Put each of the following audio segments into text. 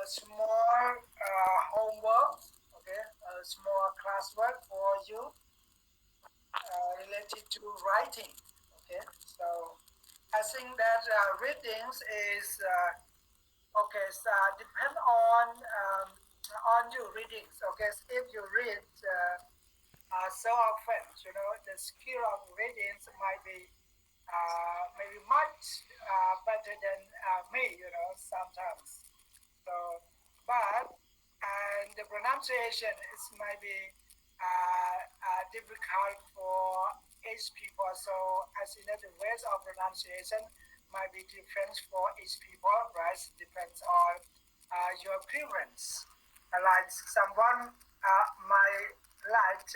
small homework, okay, a small classwork for you related to writing. Okay, so I think that readings is okay. So depend on your readings. Okay, so if you read so often, the skill of readings might be maybe much better than me. Sometimes. So, but and the pronunciation is maybe difficult for each people. So as you know, the ways of pronunciation might be different for each people, right? Depends on your preference. Like someone might like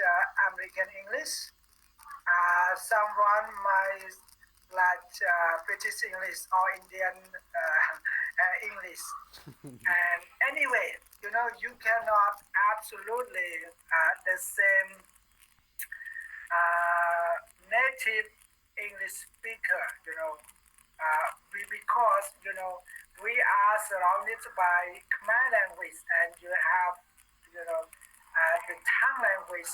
American English, someone might like British English or Indian English. And anyway, you cannot absolutely the same native English speaker, because, we are surrounded by command language and you have, the tongue language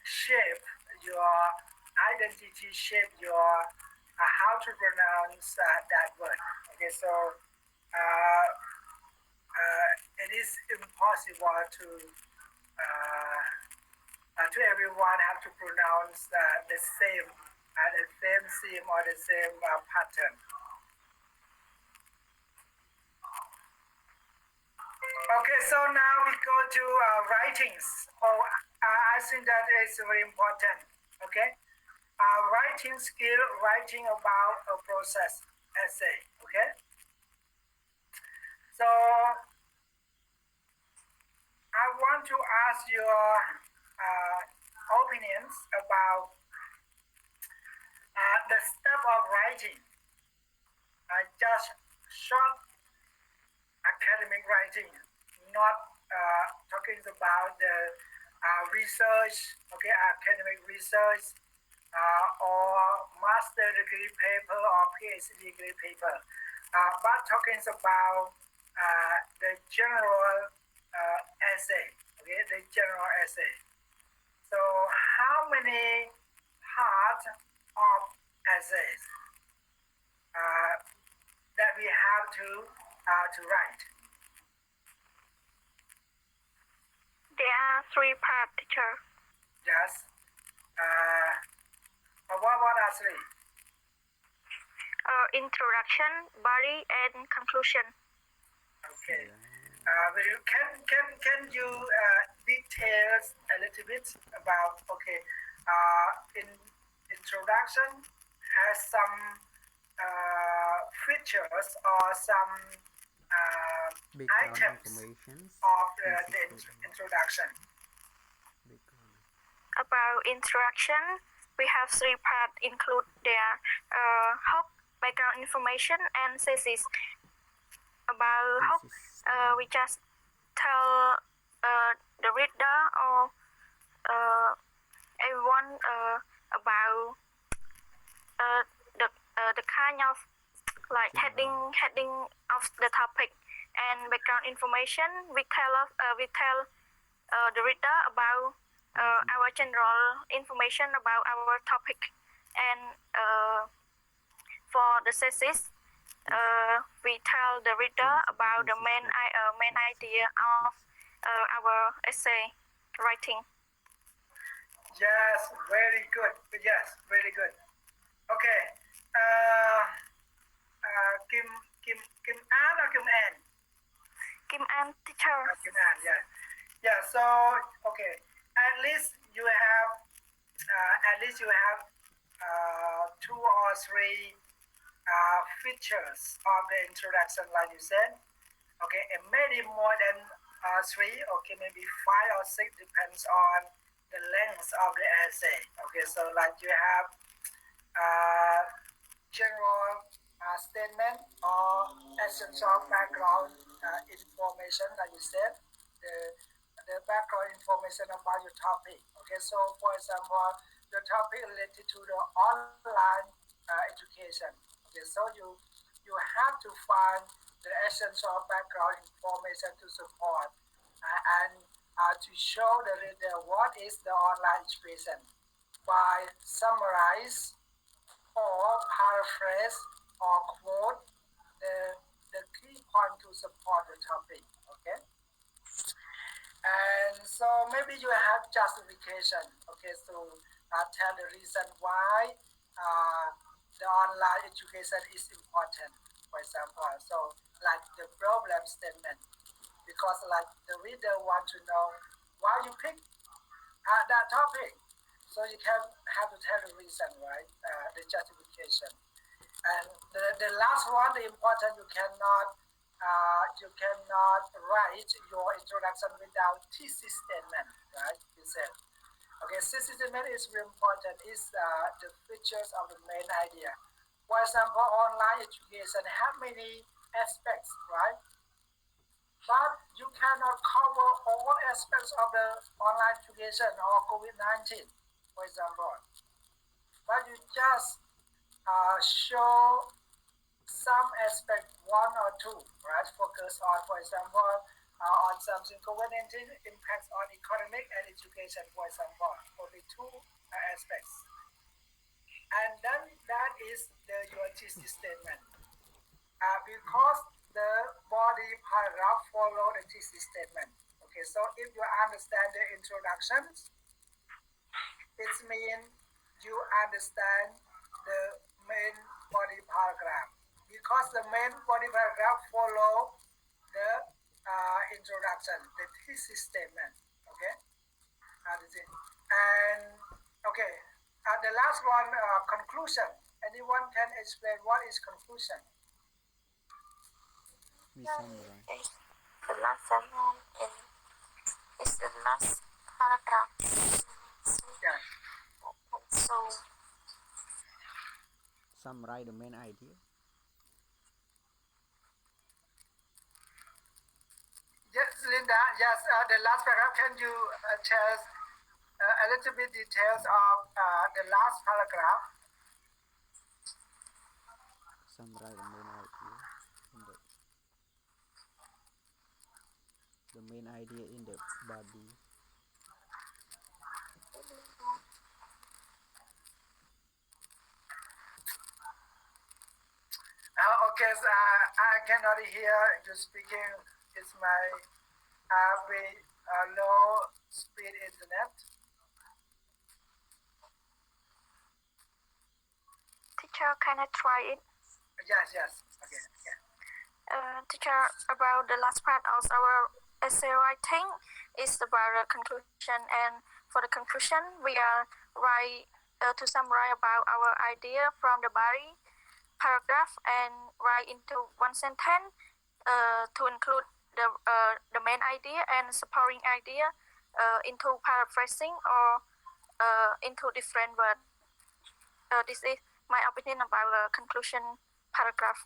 shape your identity, shape your how to pronounce that word. Okay, so it is impossible to everyone have to pronounce the same theme or the same pattern. Okay, so now we go to writings. Oh, I think that is very important. Okay, writing skill, writing about a process essay. Okay, so I want to ask your opinions about the step of writing. Just short academic writing, not talking about the research, okay, academic research, or master degree paper or PhD degree paper, but talking about the general essay, okay, the general essay. So how many parts of essays that we have to write? There are 3 parts, teacher. Yes. What are 3? Introduction, body, and conclusion. Okay. Can you detail a little bit about, okay, in introduction has some features or some items of the introduction. About introduction, we have 3 parts include their hook, background information, and thesis. About hook, we just tell the reader or everyone about the kind of like heading of the topic. And background information, we tell the reader about our general information about our topic. And for the thesis, we tell the reader about the main idea of our essay writing. Yes, very good. Yes, very good. Okay. Kim An or Kim An? Kim An, teacher. Kim An, yeah. Yeah. So okay, at least you have 2 or 3 features of the introduction, like you said. Okay, and maybe more than 3. Okay, maybe 5 or 6 depends on the length of the essay. Okay, so like you have general statement or essential background information, like you said, the background information about your topic. Okay, so for example, your topic related to the online education. Okay, so you have to find the essence of background information to support and to show the reader what is the online education by summarize or paraphrase or quote the key point to support the topic. Okay, and so maybe you have justification. Okay, so tell the reason why the online education is important. For example, so like the problem statement, because like the reader want to know why you pick that topic. So you can have to tell the reason, right? The justification. And the last one, the important, you cannot write your introduction without thesis statement, right? You said. Okay, thesis statement is very important. Is the features of the main idea. For example, online education have many aspects, right? But you cannot cover all aspects of the online education or COVID-19, for example. But you just show some aspect, one or two, right? Focus on, for example, on something COVID-19 impacts on economic and education, for example, only two aspects. And then that is your thesis statement. Because the body paragraph follow the thesis statement. Okay, so if you understand the introductions, it means you understand the main body paragraph. Because the main body paragraph follow the introduction, the thesis statement. Okay, and okay, the last one, conclusion. Anyone can explain what is conclusion? We summarize. The last sentence is the last paragraph. Yeah. So Summarize the main idea. Yes, Linda. Yes, the last paragraph. Can you tell us a little bit details of the last paragraph? Summarize the main idea in the main idea in the body. Okay, so, I cannot hear you speaking. It's my very low speed internet. teacher, can I try it? Yes. Okay. Teacher, about the last part of our essay writing is about the conclusion, and for the conclusion we are to summarize about our idea from the body paragraph and write into one sentence to include the main idea and supporting idea into paraphrasing or into different words. This is my opinion about the conclusion paragraph.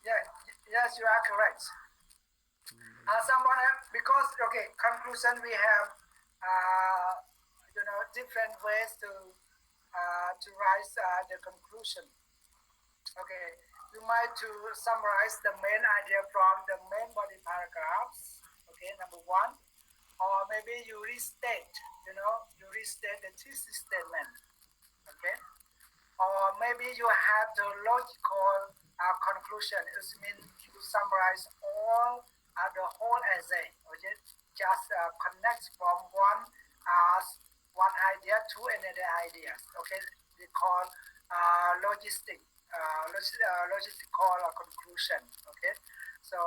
Yes, you are correct. Someone else, because okay, conclusion we have different ways to write the conclusion. Okay, you might to summarize the main idea from the main body paragraphs. Okay, number one, or maybe you restate the thesis statement. Okay, or maybe you have the logical conclusion. It means you summarize all the whole essay. Okay, just connect from one idea to another idea. Okay, they call logistical conclusion. Okay, so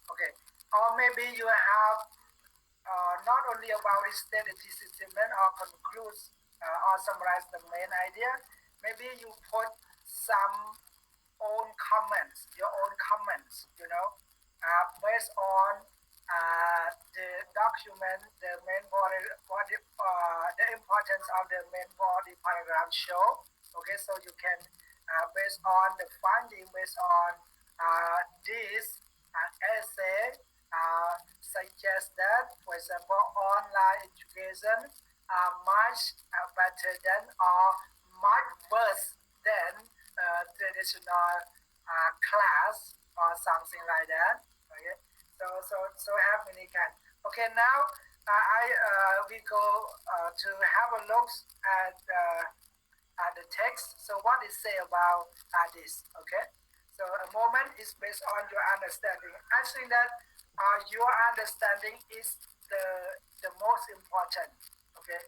okay, or maybe you have not only about restate the thesis statement or conclude or summarize the main idea. Maybe you put some your own comments, based on the document, the main body the importance of the main body paragraph show. Okay, so you can based on the finding, based on this essay, suggest that, for example, online education are much better than or much worse than traditional class or something like that. Okay, so have many kind. Okay, now we go to have a look at the text. So what it say about this? Okay, so a moment is based on your understanding. I think that your understanding is the most important. Okay,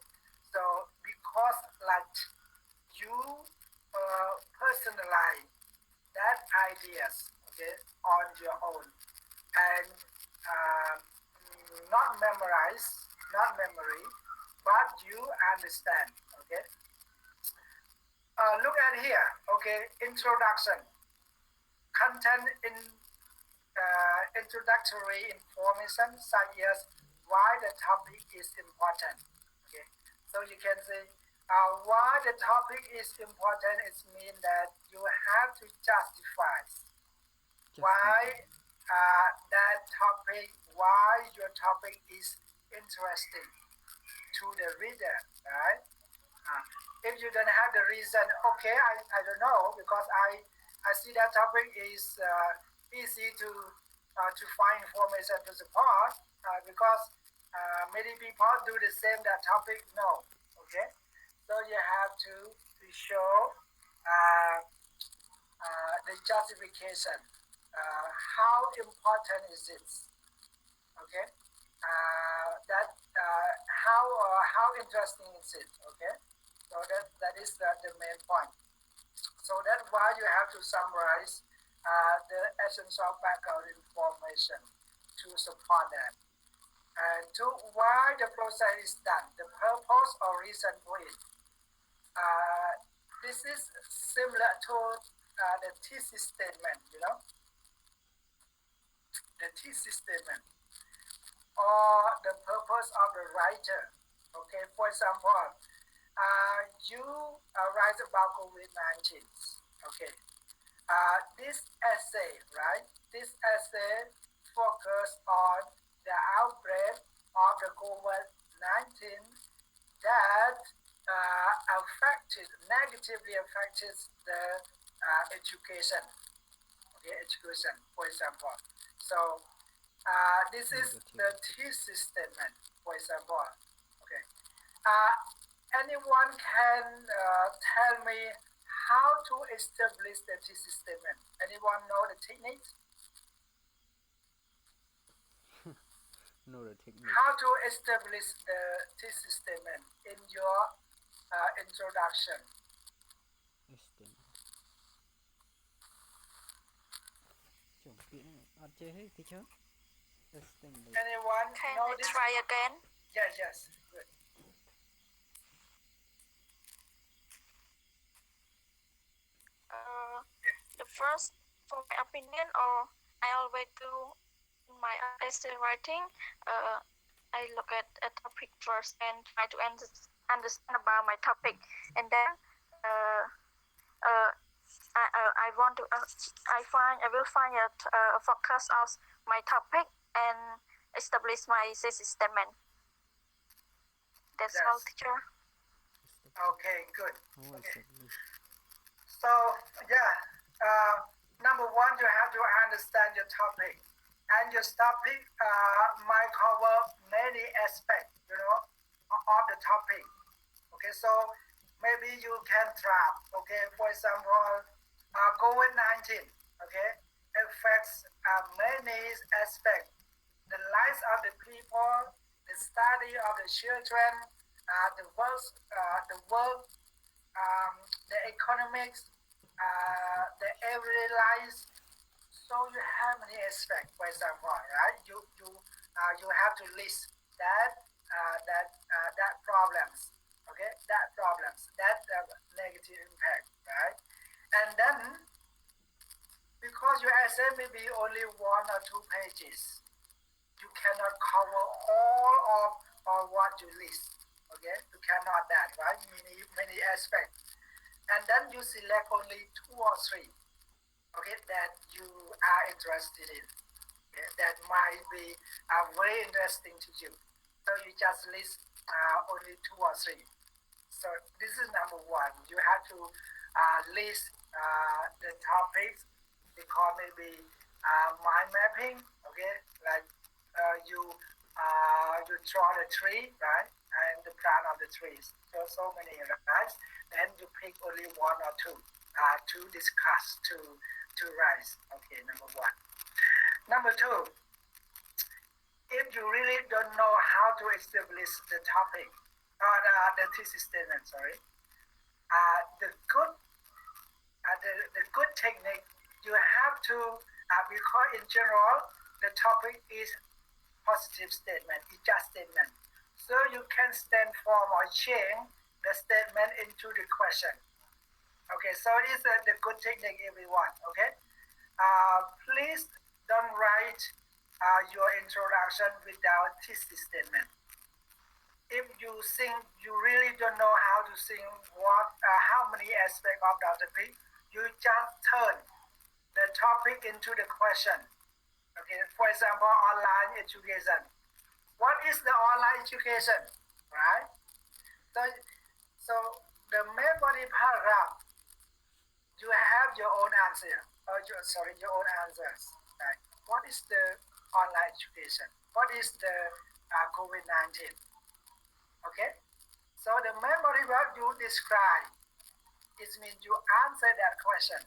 so because like you personalize that ideas, okay, on your own, and uh, not memorize, not memory, but you understand. Okay, look at here. Okay, introduction, content in introductory information such as why the topic is important. Okay, so you can say why the topic is important. It means that you have to justify why that topic, why your topic is interesting to the reader, right? If you don't have the reason, okay, I don't know because I see that topic is easy to find information to support because many people do the same that topic. No, okay, so you have to show uh, the justification. How important is it? Okay, that how interesting is it? Okay, so that is the main point. So that's why you have to summarize the essence of background information to support that. And to why the process is done, the purpose or reason for it. This is similar to the thesis statement, the thesis statement or the purpose of the writer. Okay, for example, you write about COVID-19. Okay, this essay, right? This essay focus on the outbreak of the COVID-19 that negatively affected the education. Okay, education, for example. So this is the thesis statement, for example. Okay. Anyone can tell me how to establish the thesis statement? Anyone know the technique? Know the technique. How to establish the thesis statement in your introduction? Anyone Can know I this? try again? Yes, good. The first, for my opinion, or I always do in my essay writing, I look at a topic first and try to understand about my topic, and then I want to I will find a focus of my topic and establish my thesis statement. That's all, teacher. Okay, good. Okay. So yeah, number one, you have to understand your topic, and your topic might cover many aspects, of the topic. Okay, so maybe you can draft. Okay, for example, COVID-19. Okay, affects many aspects. The lives of the people, the study of the children, the work, the economics, the everyday lives. So you have many aspects, for example, right? You have to list that problems, okay? That negative impact, right? And then because your essay may be only 1 or 2 pages, you cannot cover all of what you list. Okay, you cannot that, right? Many aspects, and then you select only 2 or 3. Okay, that you are interested in. Okay, that might be very interesting to you. So you just list only 2 or 3. So this is number one. You have to list the topics we call maybe mind mapping. Okay, like you draw the tree, right, and the plant of the trees. So many, right? Then you pick only one or two to discuss to write. Okay, number one. Number two, if you really don't know how to establish the topic or the thesis statement, sorry, the good the good technique you have to because in general the topic is positive statement, it's just statement. So you can transform or change the statement into the question. Okay, so it's the good technique everyone. Okay, please don't write your introduction without thesis statement. If you think you really don't know how to think how many aspects of the topic, you just turn the topic into the question. Okay, for example, online education. What is the online education, right? So the main body paragraph, you have your own answer, or your own answers. Right? What is the online education? What is the COVID-19? Okay, so the main body paragraph you describe, it means you answer that question.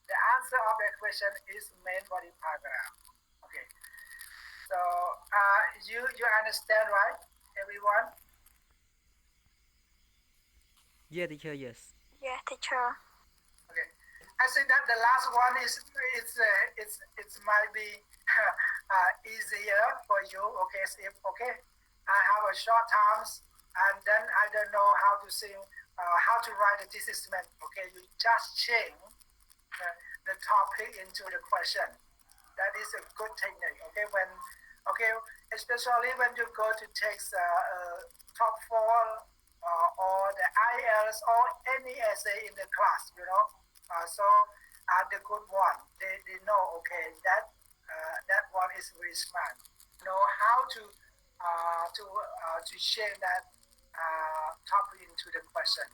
The answer of that question is main body paragraph. Okay, so you understand, right, everyone? Yeah, teacher, yes. Yeah, teacher. Okay, I say that the last one is it's might be easier for you. Okay, so if I have a short times and then I don't know how to sing, how to write a thesis statement. Okay, you just change the topic into the question. That is a good technique. Okay, especially when you go to take top four or the IELTS or any essay in the class, so the good one, they know, okay, that one is very smart. Know how to share that topic into the question.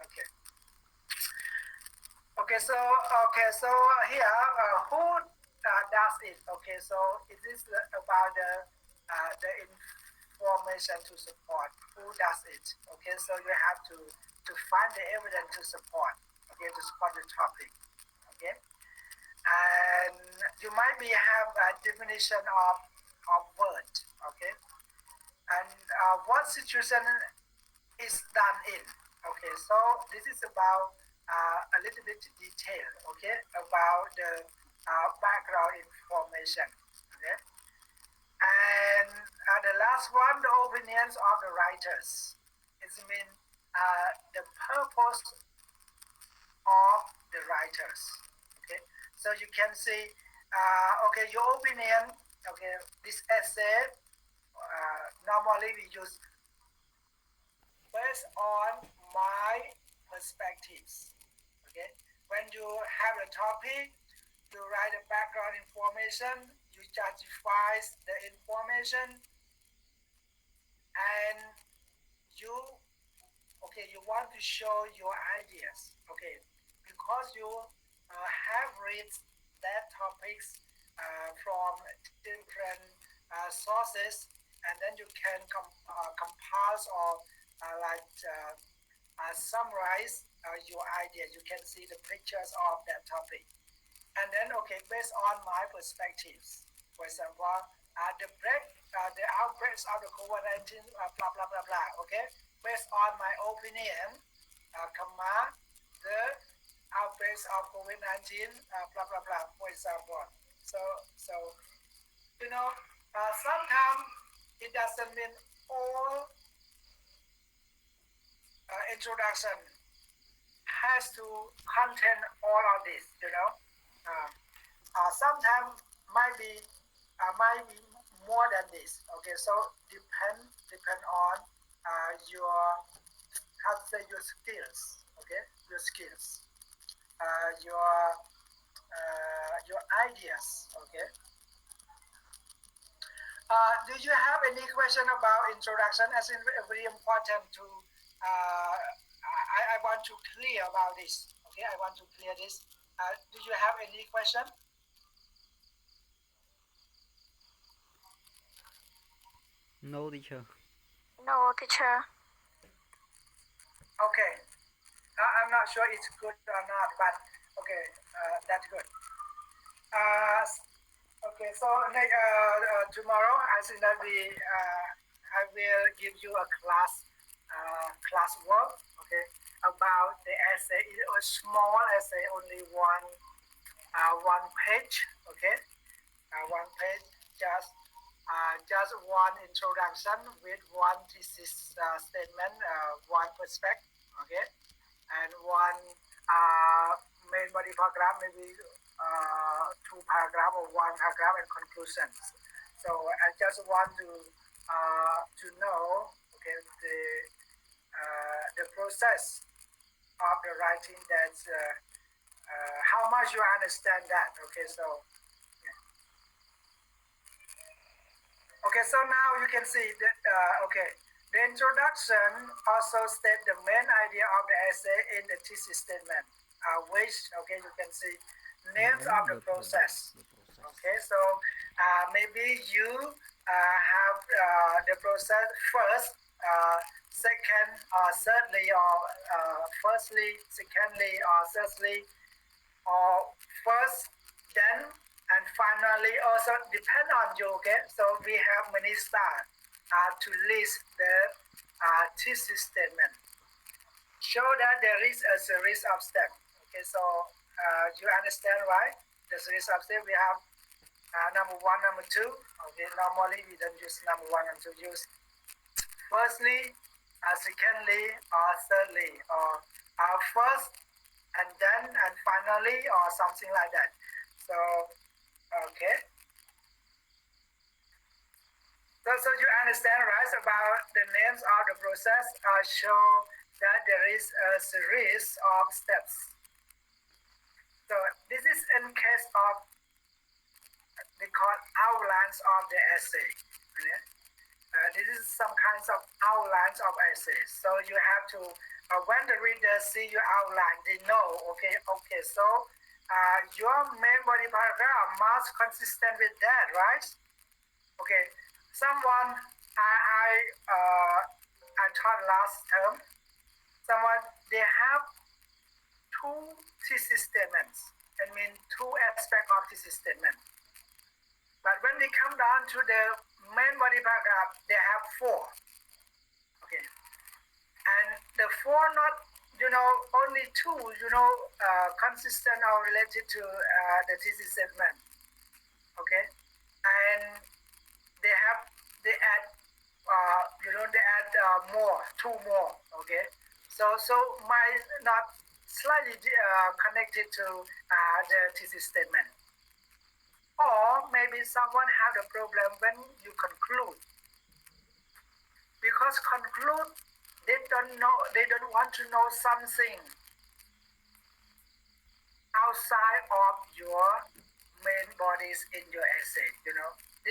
Okay. So here, who does it? Okay, so it is about the information to support. Who does it? Okay, so you have to find the evidence to support. Okay, to support the topic. Okay, and you might be have a definition of word. Okay, and what situation is done in. Okay, so this is about a little bit detail, okay, about the background information. Okay, and the last one, the opinions of the writers. It means the purpose of the writers. Okay, so you can see, okay, your opinion. Okay, this essay. Normally we use based on my perspectives. Okay, when you have a topic, you write a background information, you justify the information, and you you want to show your ideas. Okay, because you have read that topics from different sources, and then you can compile or summarize your idea. You can see the pictures of that topic. And then, okay, based on my perspectives, for example, the outbreaks of the COVID-19, blah, blah, blah, blah, okay? Based on my opinion, the outbreaks of COVID-19, blah, blah, blah, for example. So sometimes it doesn't mean all introduction has to contain all of this, sometimes might be more than this. Okay, so depend on your how to say your skills. Okay, your skills, your ideas. Okay. Do you have any question about introduction? As in very important to I want to clear about this. Okay, I want to clear this. Do you have any question? No, teacher. No, teacher. Okay. I'm not sure it's good or not, but okay, that's good. Okay, so tomorrow, as in that I will give you a class work, okay, about the essay. It's a small essay, only one page, okay, one page, just one introduction with one thesis statement, one perspective, okay, and one main body paragraph, maybe two paragraph or one paragraph and conclusions. So I just want to know, okay, the process of the writing. That's how much you understand that. Okay, so yeah. Okay, so now you can see that. Okay, the introduction also states the main idea of the essay in the thesis statement, which okay you can see names of the process. Okay, so maybe you have the process first, second, thirdly, or firstly, secondly, or thirdly, or first, then, and finally. Also depend on you. Okay, so we have many stars to list the thesis statement. Show that there is a series of steps. Okay, so you understand, right? The series of steps we have. Number one, number two. Okay, normally we don't use number one and two. Use firstly, secondly, or thirdly, or first, and then, and finally, or something like that. So, okay. So you understand, right? About the names of the process show that there is a series of steps. So this is in case of they call outlines of the essay. Okay? This is some kinds of outlines of essays. So you have to, when the reader see your outline, they know, okay, so your main body paragraph must consistent with that, right? Okay, someone I taught last term, someone they have two thesis statements. I mean two aspects of thesis statement. But when they come down to the main body paragraph, they have four. Okay, and the four not only two consistent or related to the thesis statement. Okay, and they add they add two more. Okay, so might not slightly connected to the thesis statement. Or maybe someone had a problem when you conclude. Because conclude, they don't want to know something outside of your main bodies in your essay, They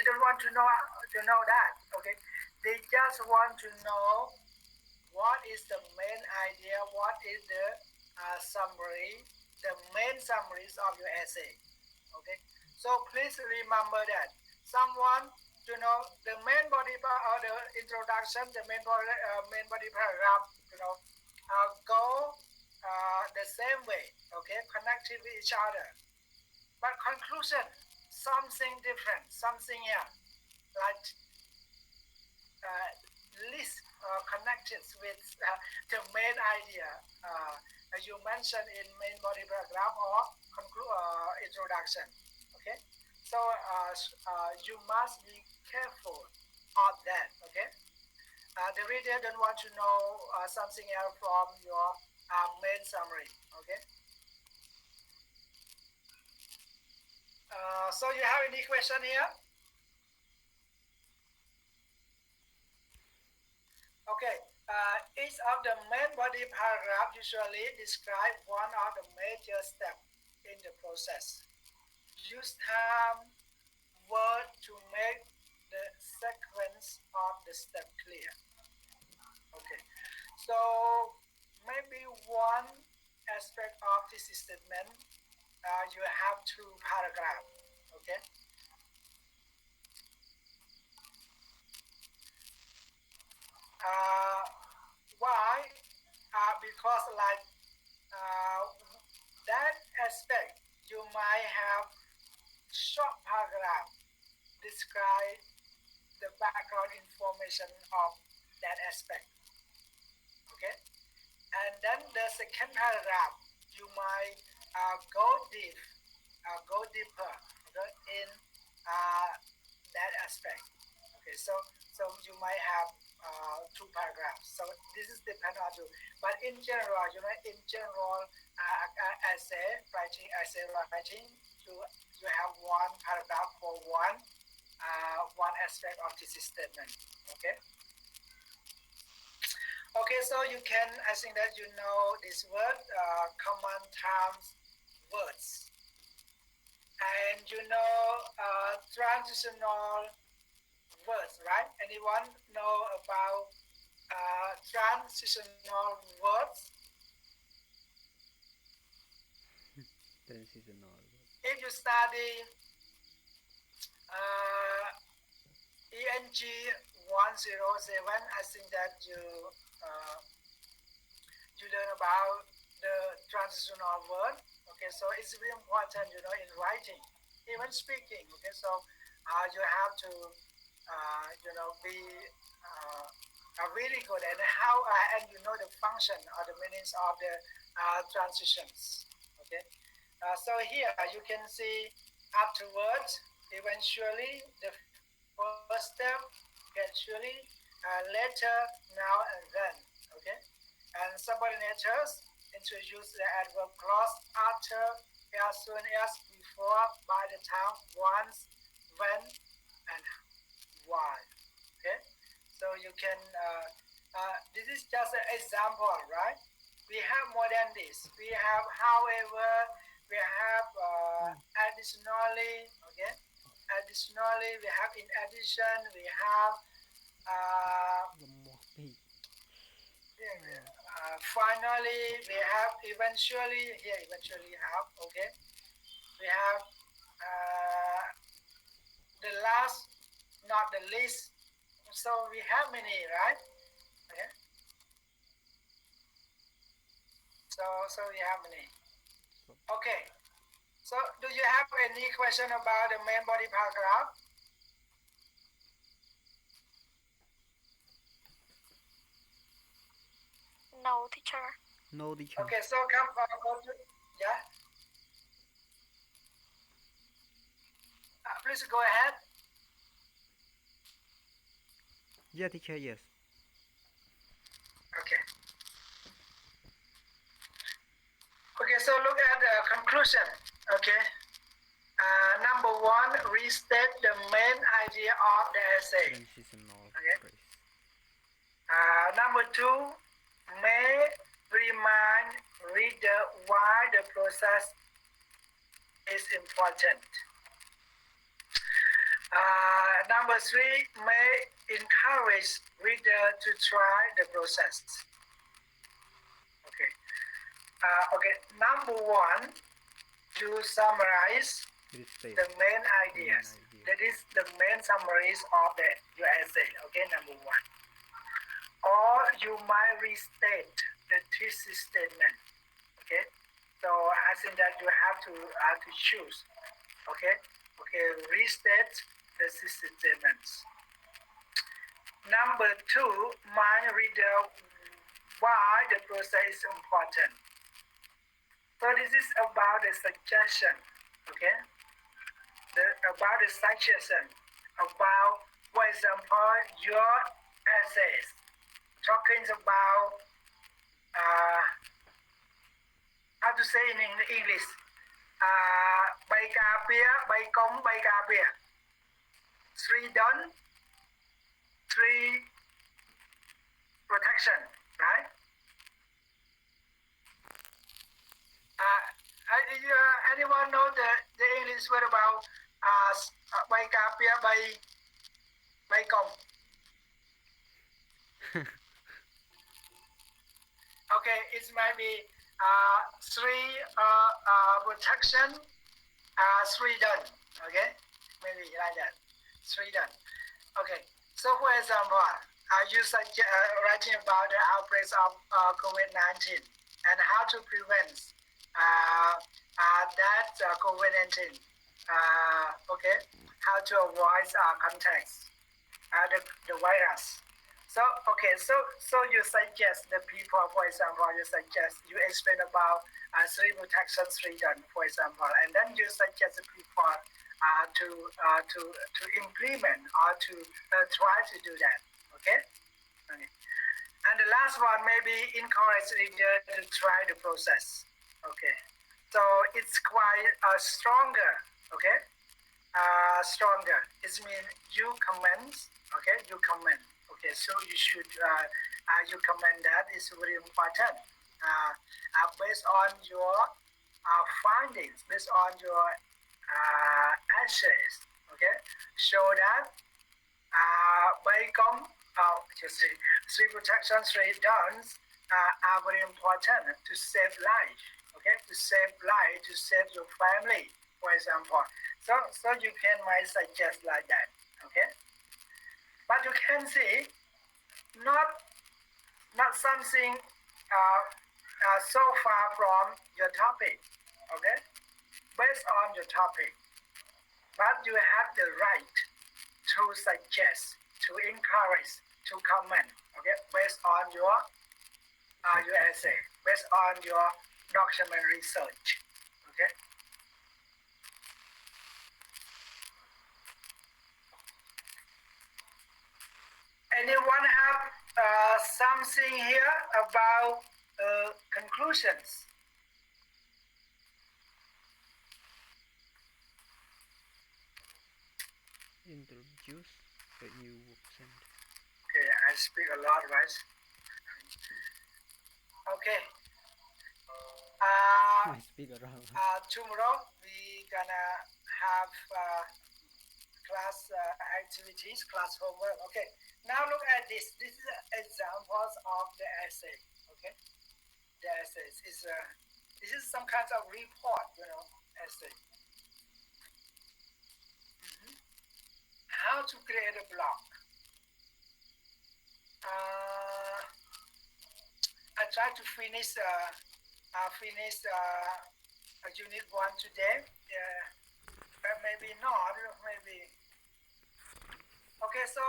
don't want to know that, okay? They just want to know what is the main idea, what is the summary, the main summaries of your essay, okay? So please remember that someone, the main body or the introduction, the main body paragraph, go the same way, okay, connected with each other. But conclusion, something different, something else, like least connected with the main idea, as you mentioned in main body paragraph or introduction. Okay, so you must be careful of that. Okay, the reader don't want to know something else from your main summary. Okay. So you have any question here? Okay, each of the main body paragraph usually describe one of the major steps in the process. Use time, word to make the sequence of the step clear. Okay, so maybe one aspect of this statement you have 2 paragraphs. Okay. Why? Because like that aspect, you might have short paragraph describe the background information of that aspect. Okay, and then the second paragraph, you might go deeper, okay, in that aspect. Okay, so you might have 2 paragraphs. So this is depend on you. But in general, in general, essay writing, you have 1 paragraph for one aspect of this statement. Okay. Okay, so you can, I think that you know this word, common terms words. And you know transitional words, right? Anyone know about transitional words? Transitional. If you study ENG 107, I think that uh, you learn about the transitional word. Okay, so it's very important, in writing, even speaking. Okay, so you have to, be really good and and you know the function or the meanings of the transitions. Okay, so here you can see afterwards, eventually, the first step, gradually, later, now and then. Okay, and subordinators introduce the adverb clause after, as soon as, before, by the time, once, when, and why. Okay, so you can. This is just an example, right? We have more than this. We have, however, we have additionally. Okay, additionally, we have in addition, we have. Finally, we have eventually. Here, eventually, have. Okay, we have the last, not the least. So we have many, right? Okay. So we have many. Okay. So do you have any question about the main body paragraph? No, teacher. No, teacher. Okay, so come go to, yeah. Please go ahead. Yeah, teacher, yes. Okay. Okay, so look at the conclusion. Okay. Number 1, restate the main idea of the essay. Transitional Okay. phrase. Number 2, may remind reader why the process is important. Number 3, may encourage reader to try the process. Okay. Okay. Number 1, to summarize Restate. the main ideas. That is the main summaries of your essay. Okay. Number 1. Or you might restate the thesis statement. Okay. So I think that you have to choose. Okay. Okay. Restate the thesis statements. Number 2, mind reader why the process is important. So this is about the suggestion. Okay. About the suggestion about, for example, your essays talking about how to say in English, bay cà phê, bay cống, bay cà phê. 3 done, 3 protection, right? Anyone know the English word about bay cà phê, bay cống? Okay, it might be Three protection, three done. Okay, maybe like that. Three done. Okay. So for example, you writing about the outbreaks of COVID-19 and how to prevent that COVID-19. Okay, how to avoid contacts the virus. So okay, so you suggest the people, for example, you explain about three protection, three done, for example, and then you suggest the people to implement or to try to do that. Okay. Okay. And the last one, maybe encourage reader to try the process. Okay. So it's quite stronger. Okay. Stronger. It means you comment. Okay. You comment. Okay. So you should you comment that is very important. Based on your findings, based on your essays. Okay. Show that by just three protection, three downs are very important to save life. Okay, to save life, to save your family, for example. So you can might suggest like that. Okay, but you can see not something so far from your topic. Okay, based on your topic, but you have the right to suggest, to encourage, to comment, okay, based on your essay, based on your document research, okay. Anyone have something here about conclusions? Introduce the new work sentence. Okay, I speak a lot, right? Okay. I speak around. Tomorrow we gonna have class activities, class homework. Okay. Now look at this. This is examples of the essay. Okay. The essays is this is some kind of report, essay. How to create a blog. I try to finish unit one today. But maybe not. Maybe. Okay, so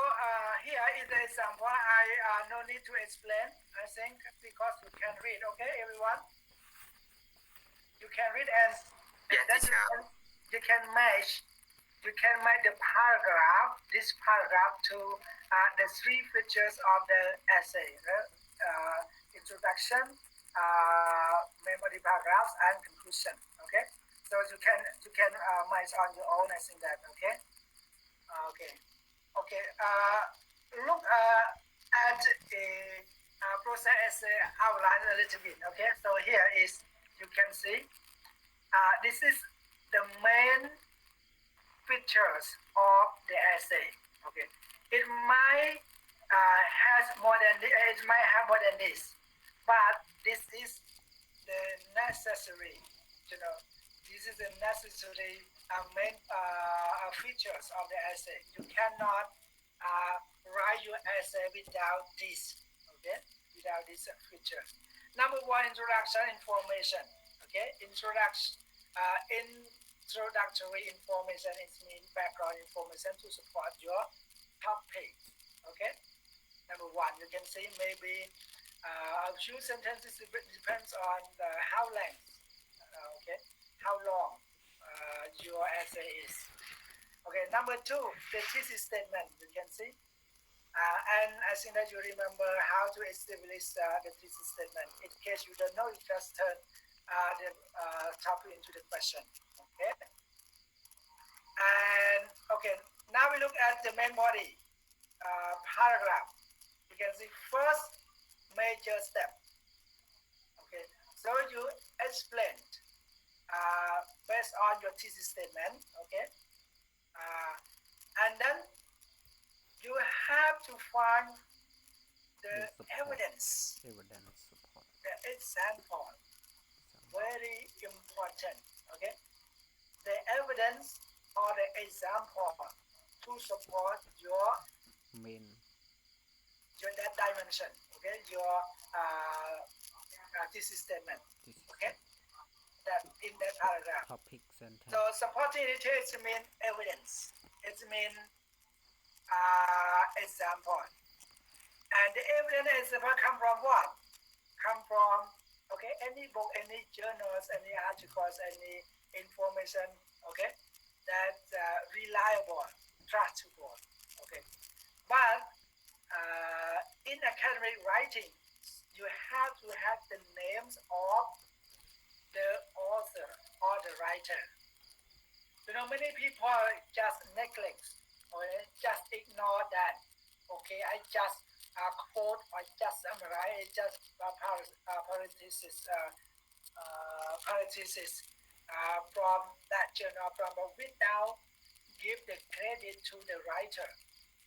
here is the example. I no need to explain. I think because you can read. Okay, everyone. You can read and then you can match. You can make the paragraph, this paragraph, to the three features of the essay: introduction, memory paragraphs, and conclusion. Okay, so you can match on your own. I think that. Okay. Okay. Okay. Look at a process essay outline a little bit. Okay. So here is you can see this is the main features of the essay. Okay, it might has more than it might have more than this, but this is the necessary. This is the necessary main features of the essay. You cannot write your essay without this. Okay, without this feature. Number one, introduction information. Okay, introductory information is mean background information to support your topic. Okay. Number one, you can see maybe a few sentences depends on how length. Okay, how long your essay is. Okay. Number two, the thesis statement. You can see. And I think that you remember how to establish the thesis statement. In case you don't know, you just turn the topic into the question. Okay. And okay, now we look at the main body paragraph. You can see first major step. Okay, so you explained based on your thesis statement. Okay, and then you have to find the evidence, Evidence support. the example. very important. Okay, the evidence or the example to support your main that dimension. Okay, your thesis statement. this is Okay, that in that paragraph. topic sentence. So supporting it mean evidence. It mean example. And the evidence example come from what? Come from any book, any journals, any articles, any information. Okay, that reliable, trustable. Okay, but in academic writing, you have to have the names of the author or the writer. Many people just neglect or just ignore that. Okay, I just quote or just summarize, just parenthesis from that journal without give the credit to the writer.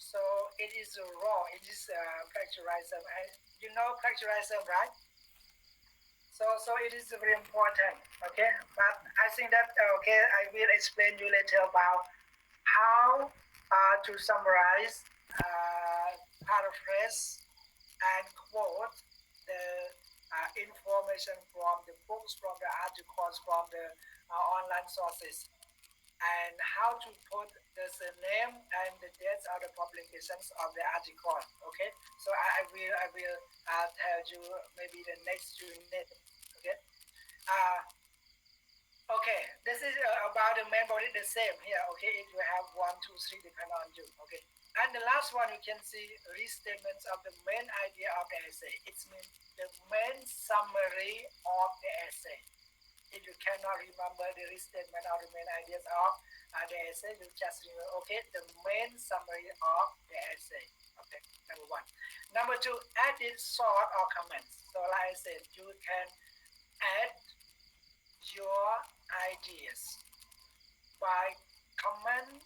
So it is wrong. It is plagiarism. And plagiarism, right? So it is very important. Okay, but I think that I will explain you later about how to summarize, paraphrase, and quote the information from the books, from the articles, from the online sources, and how to put the name and the dates of the publications of the article. Okay, so I will tell you maybe the next unit. Okay. Okay, this is about the main body, the same here. Okay, if you have 1, 2, 3, depend on you. Okay, and the last one you can see restatements of the main idea of the essay. It means the main summary of the essay. If you cannot remember the restatement of the main ideas of the essay, you just remember the main summary of the essay. Okay, number 1. Number 2, add it sort or comments. So like I said, you can add your ideas by commenting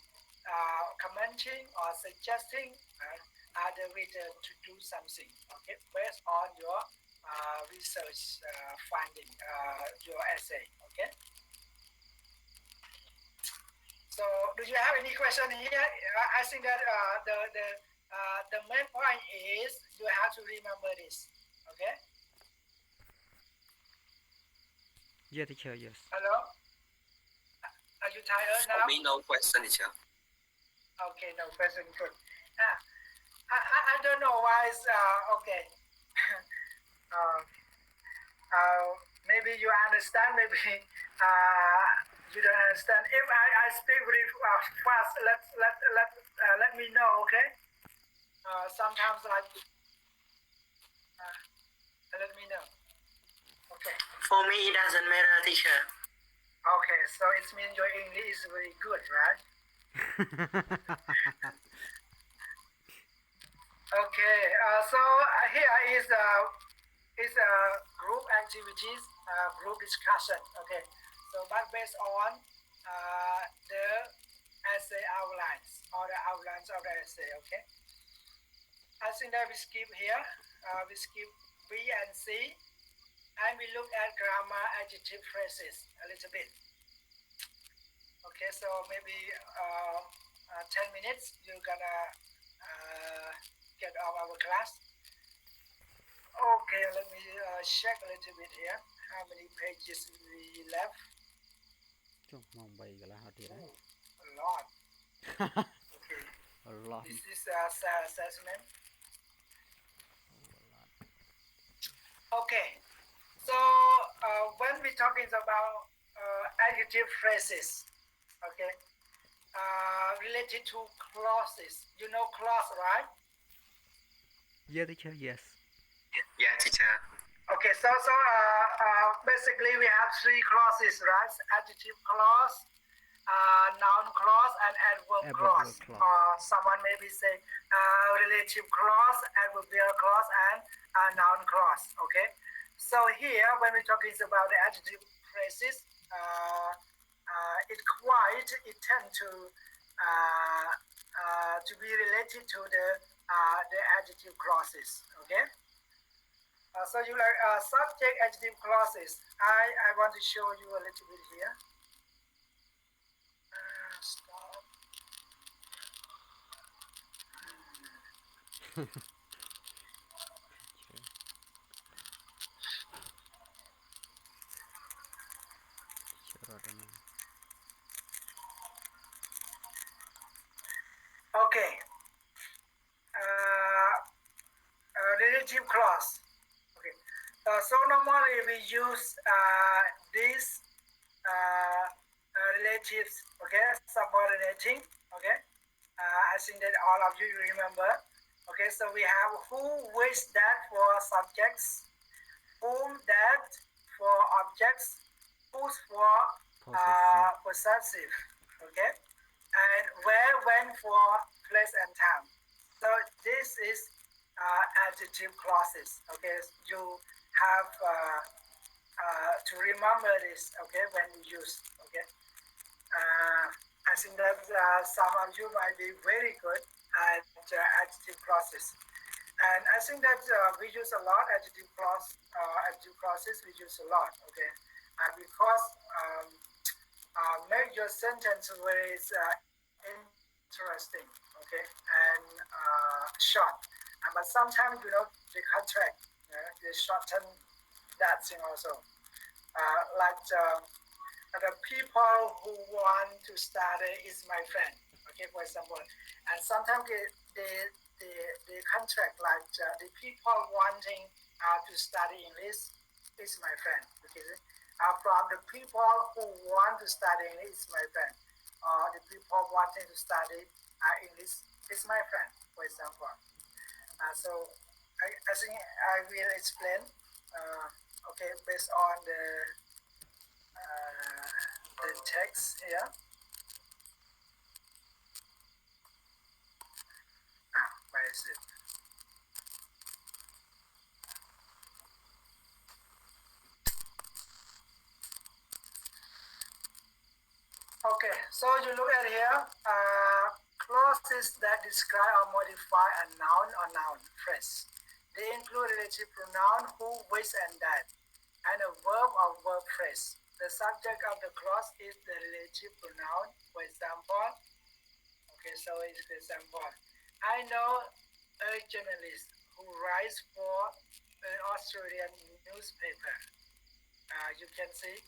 or suggesting the reader to do something. Okay, based on your research finding, your essay. Okay. So, do you have any question here? I think that the main point is you have to remember this. Okay. Yeah, teacher. Yes. Hello. Are you tired now? For me, no question, teacher. Okay, no question. Good. I don't know why it's okay. Maybe you understand. Maybe you don't understand. If I speak very fast, let me know. Okay. Sometimes like let me know. Okay. For me, it doesn't matter, teacher. Okay, so it means your English is very good, right? Okay, so here is group activities, group discussion. Okay, so but based on the essay outlines or the outlines of the essay. Okay, I think that we skip here. We skip B and C. And we look at grammar, adjective, phrases a little bit. Okay, so maybe 10 minutes you're gonna get off our class. Okay, let me check a little bit here. How many pages we left? A lot. Okay. A lot. This is assessment. Okay. So when we're talking about adjective phrases, okay, related to clauses, you know clause, right? Yeah, teacher. Yes. Yeah, teacher. Okay, so basically we have 3 clauses, right? Adjective clause, noun clause, and adverb clause. Someone maybe say relative clause, adverbial clause, and noun clause. Okay. So here, when we're talking about the adjective phrases, it tends to be related to the adjective clauses. Okay. So you like subject adjective clauses. I want to show you a little bit here. Stop. Okay. Relative clause. Okay. So normally we use these relatives. Okay, subordinating. Okay. I think that all of you remember. Okay, so we have who, which, that for subjects, whom, that for objects, whose for possessive. Okay, and where, when for place and time. So this is adjective clauses. Okay, you have to remember this. Okay, when you use. Okay, I think that some of you might be very good at adjective clauses. And I think that we use a lot adjective clauses we use a lot, okay? Because make your sentence very interesting, okay, and short. But sometimes, the contract, they shorten that thing also. Like the people who want to study is my friend, okay, for example. And sometimes the contract, like the people wanting to study English is my friend, okay. From the people who want to study English is my friend, or the people wanting to study English is my friend, for example. So I think I will explain, okay, based on the text here. Where is it? Okay, so you look at here, clauses that describe or modify a noun or noun phrase. They include relative pronoun who, which, and that, and a verb or verb phrase. The subject of the clause is the relative pronoun. For example, okay, so it's for example, I know a journalist who writes for an Australian newspaper. You can see,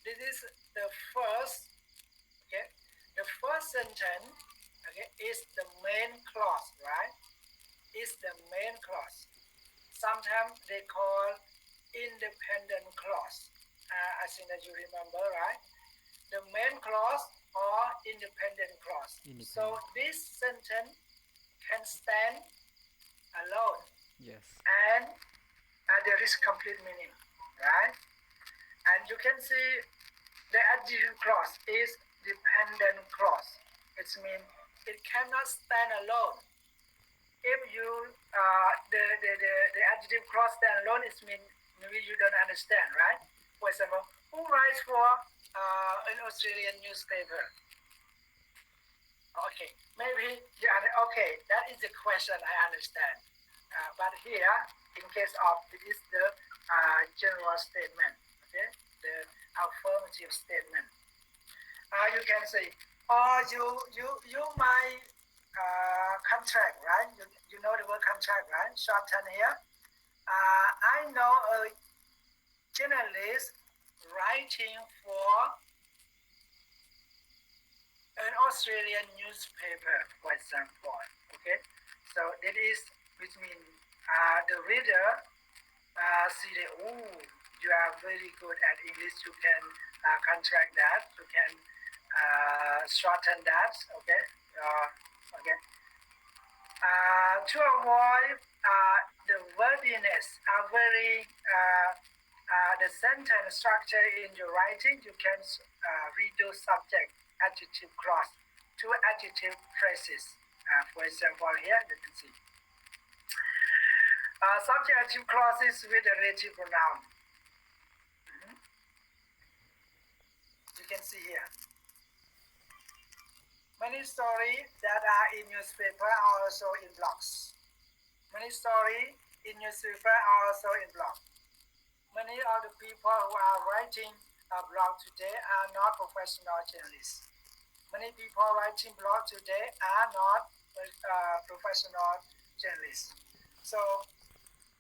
this is the first, okay, the first sentence, okay, is the main clause, right? Is the main clause. Sometimes they call independent clause. I think that you remember, right? The main clause or independent clause. So this sentence can stand alone. Yes. And there is complete meaning, right? And you can see the adjective clause is dependent clause. It means it cannot stand alone. If you the adjective clause stand alone, it means maybe you don't understand, right? For example, who writes for an Australian newspaper? Okay, maybe okay, that is the question I understand. But here, in case of it is the general statement, okay, the affirmative statement. You can say, oh, you my contract, right? You know the word contract, right? Shorten here. I know a journalist writing for an Australian newspaper, for example. Okay, so that is which means the reader see that, oh, you are very good at English. You can contract that. You can shorten that. Okay, okay. To avoid the wordiness, the sentence structure in your writing, you can reduce subject, adjective clause to adjective phrases. For example, here you can see subject adjective clauses with a relative pronoun. You can see here. Many stories that are in newspaper are also in blogs. Many stories in newspaper and also in blog. Many of the people who are writing a blog today are not professional journalists. Many people writing blog today are not professional journalists. So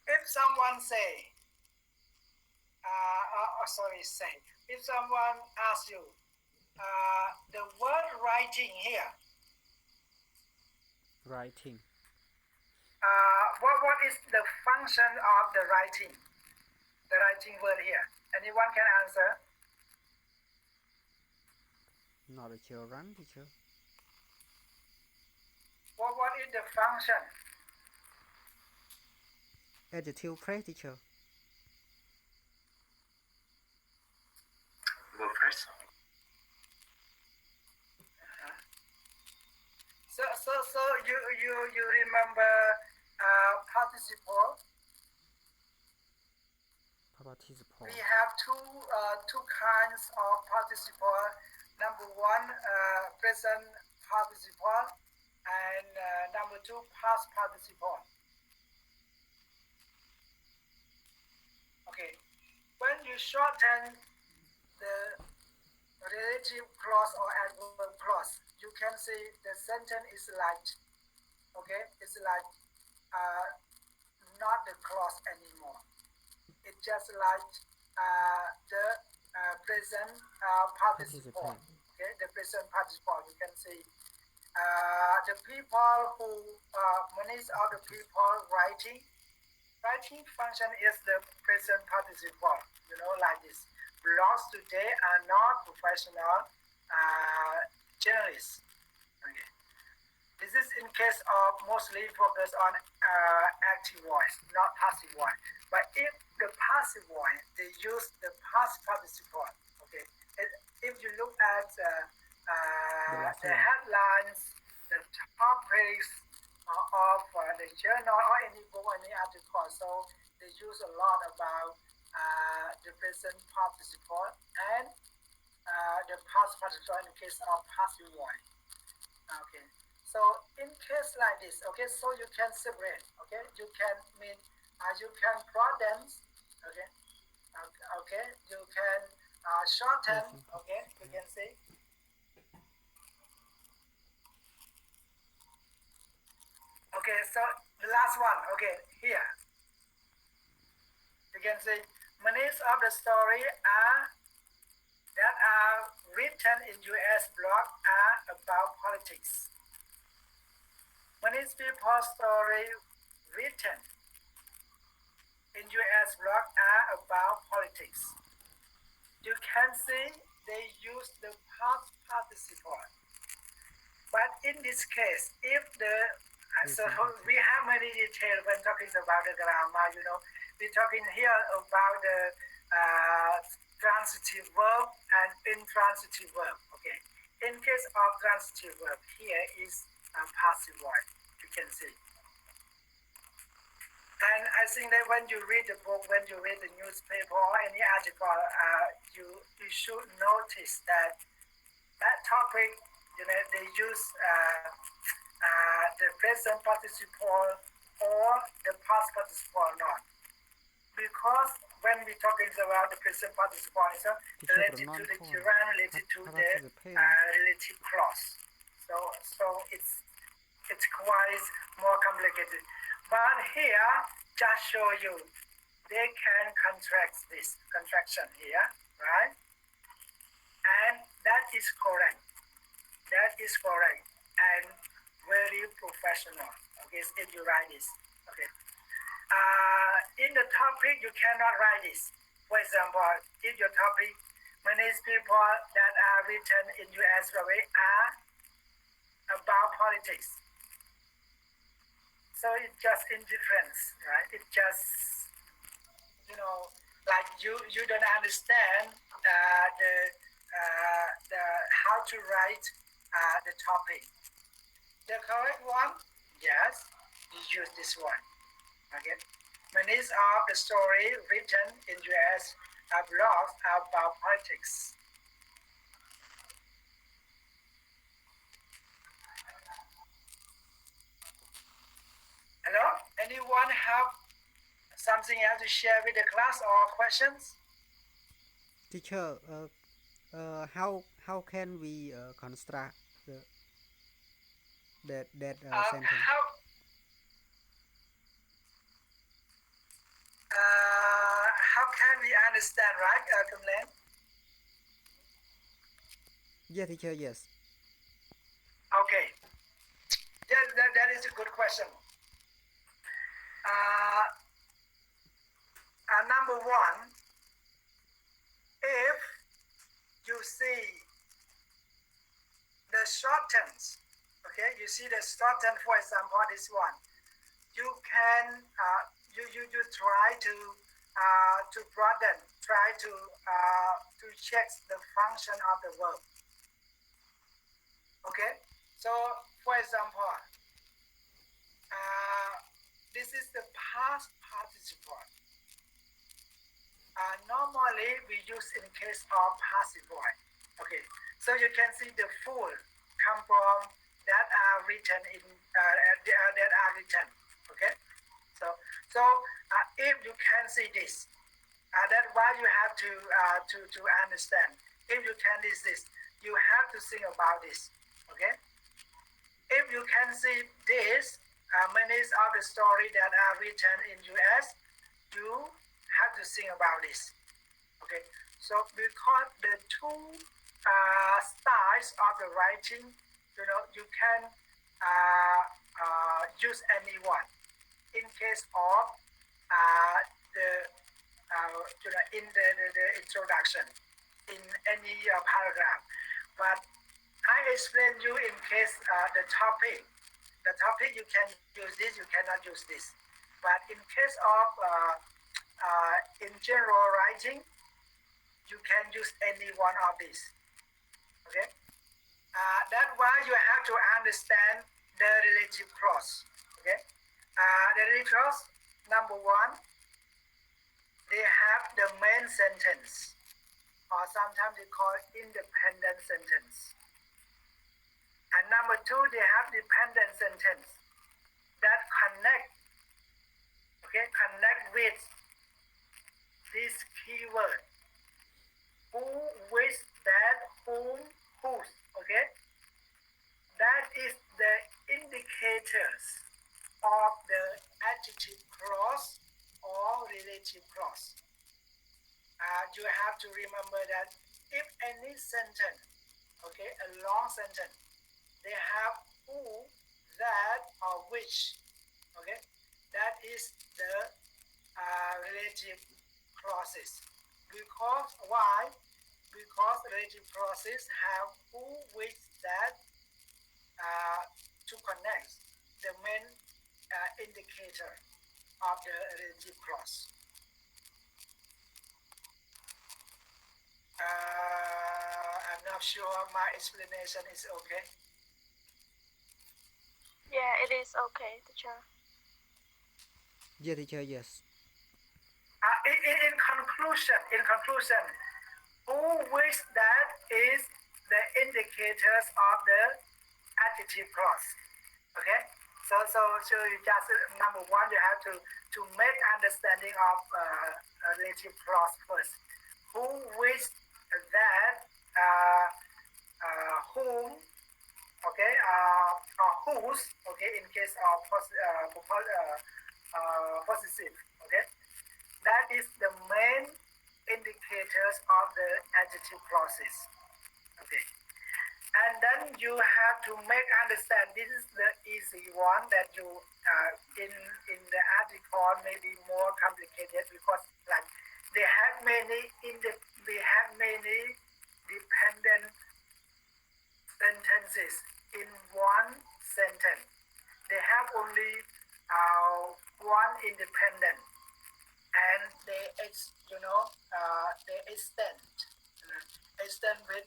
if someone say, if someone asks you, the word writing here, Writing. What is the function of the writing word here? Anyone can answer? Not a children, teacher. What is the function? Adjective clause, teacher. Go first. So you remember participle? Participle. We have two kinds of participle. Number one, present participle, and number two, past participle. Okay, when you shorten the relative clause or adverb clause, you can see the sentence is like, okay, it's like not the clause anymore. It's just like the present participle. Okay, the present participle. You can see the people who many of the people writing function is the present participle. You know, like this. Blogs today are not professional journalists. Okay. This is in case of mostly focus on active voice, not passive voice. But if the passive voice, they use the past participle. Okay. If you look at the headlines, the topics of the journal or any book, any article, so they use a lot about the present participle and the past participle in the case of passive voice. Okay. So in case like this, okay, so you can separate, okay, you can mean, you can broaden, okay, okay, you can shorten, okay, you can say. Okay, so the last one, okay, here. You can say, many of the story that are written in US blog are about politics. Many people's story written in US blog are about politics. You can see they use the past participle. But in this case, if the so we have many details when talking about the grammar, you know, we're talking here about the transitive verb and intransitive verb. Okay. In case of transitive verb, here is a passive voice. You can see. And I think that when you read the book, when you read the newspaper or any article, you should notice that topic, you know, they use the present participle or the past participle not. Because when we're talking about the present participle, it's related to the gerund, related to the relative clause. So it's quite more complicated. But here, just show you, they can contract this contraction here, right? And that is correct. That is correct and very professional. Okay, if you write this. Okay. In the topic, you cannot write this. For example, if your topic, many people that are written in US are about politics. So it's just indifference, right? It's just, you know, like you don't understand the how to write the topic. The correct one, yes, you use this one. Okay. Many of the story written in US blogs about politics. Hello? Anyone have Something else to share with the class or questions? Teacher, how can we construct that sentence? How can we understand, right, Kumlen? Yeah, teacher. Yes. Okay. Yes, that is a good question. Number one, if you see the short tense, okay, you see the short tense, for example, this one, you can you try to broaden, try to check the function of the verb. Okay, so for example, this is the past participle. Normally we use in case of passive voice. Okay, so you can see the full come from that are written in that are written. Okay, so if you can see this, that's why you have to understand. If you can this, you have to think about this. Okay, if you can see this, many of the story that are written in US, you have to think about this. Okay, so because the two styles of the writing, you can use any one. In case of the in the introduction, in any paragraph, but I explain you in case the topic you can use this, you cannot use this. But in case of in general writing, you can use any one of these. Okay, that's why you have to understand the relative clause. Okay, the relative clause, number one, they have the main sentence, or sometimes they call it independent sentence. And number two, they have dependent sentence that connect with this keyword. Who, which, that, whom, whose. Okay, that is the indicators of the adjective clause or relative clause. You have to remember that if any sentence, okay, a long sentence, they have who, that, or which. Okay, that is the relative clauses. Because why? Because relative clauses have who, which, that to connect the main indicator of the relative clause. I'm not sure my explanation is okay. Yeah, it is okay, teacher. Yeah, teacher. Yes. In conclusion, who, which, that is the indicators of the adjective clause. Okay, so you just number one, you have to make understanding of relative clause first. Who, which, that, whom, okay, or whose, okay, in case of possessive, okay, that is the main indicators of the adjective clauses. Okay, and then you have to make understand. This is the easy one that you in the article may be more complicated because like they have many dependent sentences in one sentence. They have only one independent, and they extend with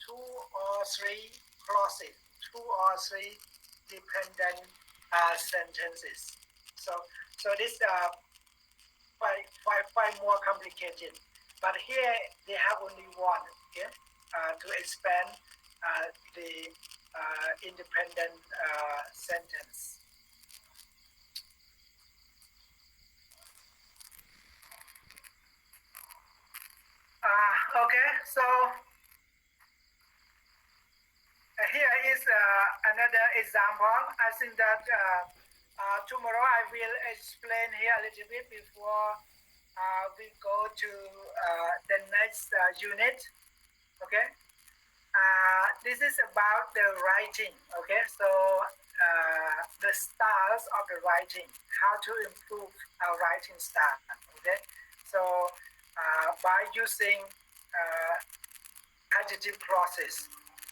two or three clauses, two or three dependent sentences. So this quite more complicated. But here they have only one, okay, to expand the independent sentence. Okay, so here is another example. I think that tomorrow I will explain here a little bit before we go to the next unit. Okay, this is about the writing. Okay, so the styles of the writing, how to improve our writing style. Okay, so by using adjective clauses.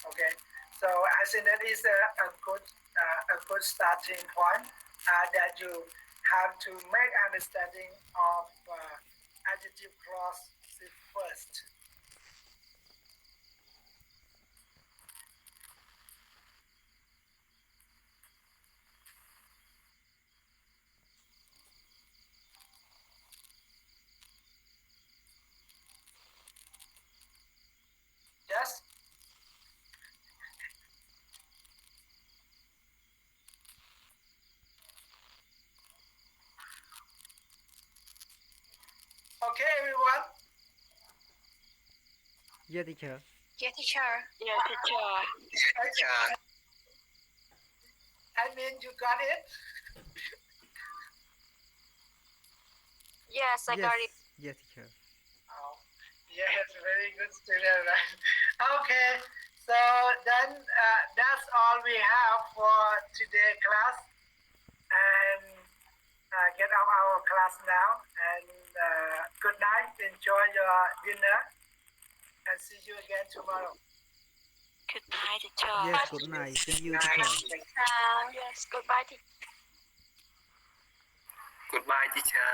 Okay, so I think that is a good starting point that you have to make understanding of adjective clauses first. Yes. Okay, everyone. Yeah, teacher. Yeah, teacher. Yeah, teacher. Teacher. I mean, you got it. Yes, I Yes. got it. Yes, teacher. Oh, yes, very good student, right? Okay, so then that's all we have for today class, and get out our class now. And good night. Enjoy your dinner, and see you again tomorrow. Good night, teacher. Yes, good night. Thank you, Night. teacher. Yes, goodbye, teacher. Goodbye, teacher.